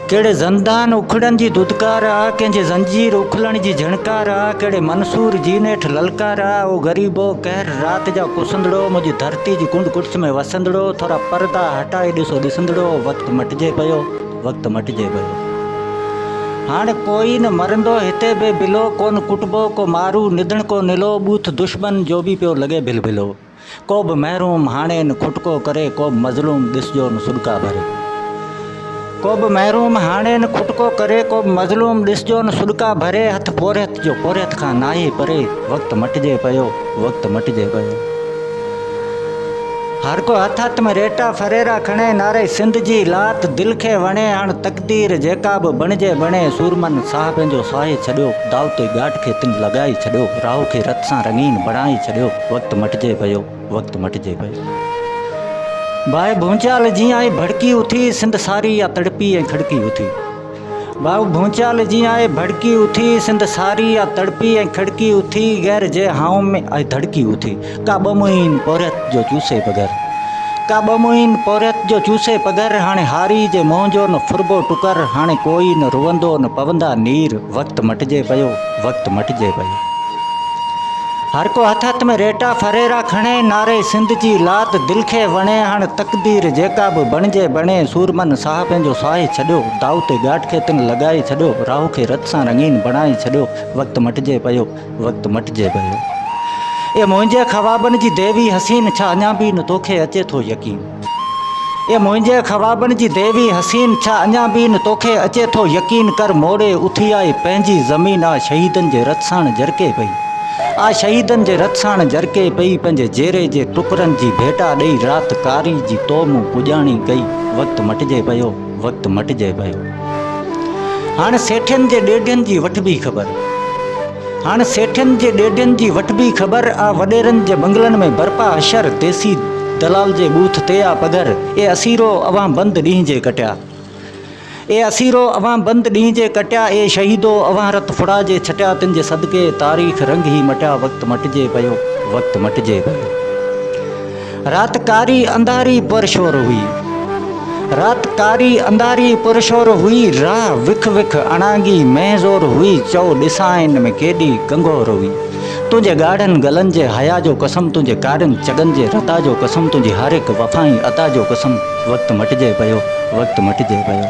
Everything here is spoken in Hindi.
केड़े ज़ंदान उखड़न जी दुदकार आ, कंहिंजे ज़ंजीर उखलण जी झणकार आ, केड़े मंसूर जी नेठ ललकार आ। ओ गरीबो कहर रात जा कुसंदड़ो, मुझी धरती जी कुंड कुर्स में वसंदड़ो। थोड़ा पर्दा हटाए ॾिसो ॾिसंदड़ो, वक्त मटिजे पियो, वक्त मटिजे पियो। हाणे कोई न मरंदो हिते बे बिलो, कोन कुटबो को मारू निधण को निलो, बूथ दुश्मन जो भी पियो लगे भिलभिलो। को बि महरूम हाणे न खुटको करे, को बि मज़लूम ॾिसजो न सुॾका भरे। को बि महरूम हाणे न खुटको करे, को बि मज़लूम ॾिसजो न सुॾका भरे। हथ पोरियत जो पोरियत खां नाहे परे, वक्त मटिजे पियो, वक्त मटिजे पियो। हर को हथ हथ में रेटा फरेरा खणे, नारे सिंध जी लात दिल खे वणे। हाणे तकदीर जेका बि बणिजे बणे, सूरमन साह पंहिंजो साहे छॾियो, दावते गाठ खे तिन लॻाए छॾियो, राह खे रत सां रंगीन बणाए छॾियो। वक्त मटिजे पियो, वक्त मटिजे पियो। बाए भूचाल जी आई भड़की उथी, सिंध सारी या तड़पी ऐं खड़की उथी। बाऊ भूचाल जी आई भड़की उथी, सिंध सारी या तड़पी ऐं खड़की उथी। गैर जे हाउ में आई धड़की उथी, का बमुइन पोरियत जो चूसे बगैर, का बमुइन पोरियत जो चूसे पगर। हाणे हारी जे मोह जो न फुरबो टुकर, हाणे कोई न रुवंदो न पवंदा नीर। वक्त मटिजे पियो, वक्त मटिजे पियो। हर को हथ हथ में रेटा फरेरा खणे, नारे सिंध जी लात दिल खे वणे। हाणे तकदीर जेका बि बणिजे बणे, सूरमन साह पंहिंजो साहे छॾियो, दावते गाठ खे तिन लॻाए छॾियो, राह खे रत सां रंगीन बणाए छॾियो। वक्त मटिजे पियो, वक्त मटिजे पियो। ए मुंहिंजे ख़वाबनि जी देवी हसीन, छा अञा बि न तोखे अचे थो यकीन। ए मुंहिंजे ख़वाबनि जी देवी हसीन, छा अञा बि न तोखे अचे थो यकीन। कर मोड़े उथी आई पंहिंजी ज़मीन, आ शहीदनि जे रत साण जरके पई, आ शहीदनि जे रत साण जरके पई। पंहिंजे जेरे जे टुकरनि जी भेटा ॾेई, रात कारी जी तो मूं पुॼाणी कई। वक्त मटिजे पियो, वक्त मटिजे पियो। हाणे सेठियुनि जे ॾेढियुनि जी वठिबी ख़बर, हाणे सेठियुनि जे ॾेढियुनि जी वठिबी ख़बर। आ वॾेरनि जे बंगलनि में बरपा अशर, देसी दलाल जे बूथ ते आ पगर। ए असीरो अवां बंदि ॾींहं जे कटिया, ए असीरो अवां बंदि ॾींहं जे कटिया। ए शहीदो अवां रत फुड़ाजे छटिया, तिन जे सदके तारीख़ रंग ई मटिया। वक्त मटिजे पियो, वक्त मटिजे पियो। रात कारी अंधारी पुरशोर हुई, रात कारी अंधारी पुरशोर हुई। राह विख विख अणांगी महज़ोर हुई, चओ ॾिसाइन में केॾी गंगोर हुई। तुंहिंजे ॻाढ़नि गलनि जे हया जो कसम, तुंहिंजे कारनि चगनि जे रता जो कसम, तुंहिंजी हर हिकु वफ़ाई अता जो कसम। वक्त मटिजे पियो, वक्त मटिजे पियो।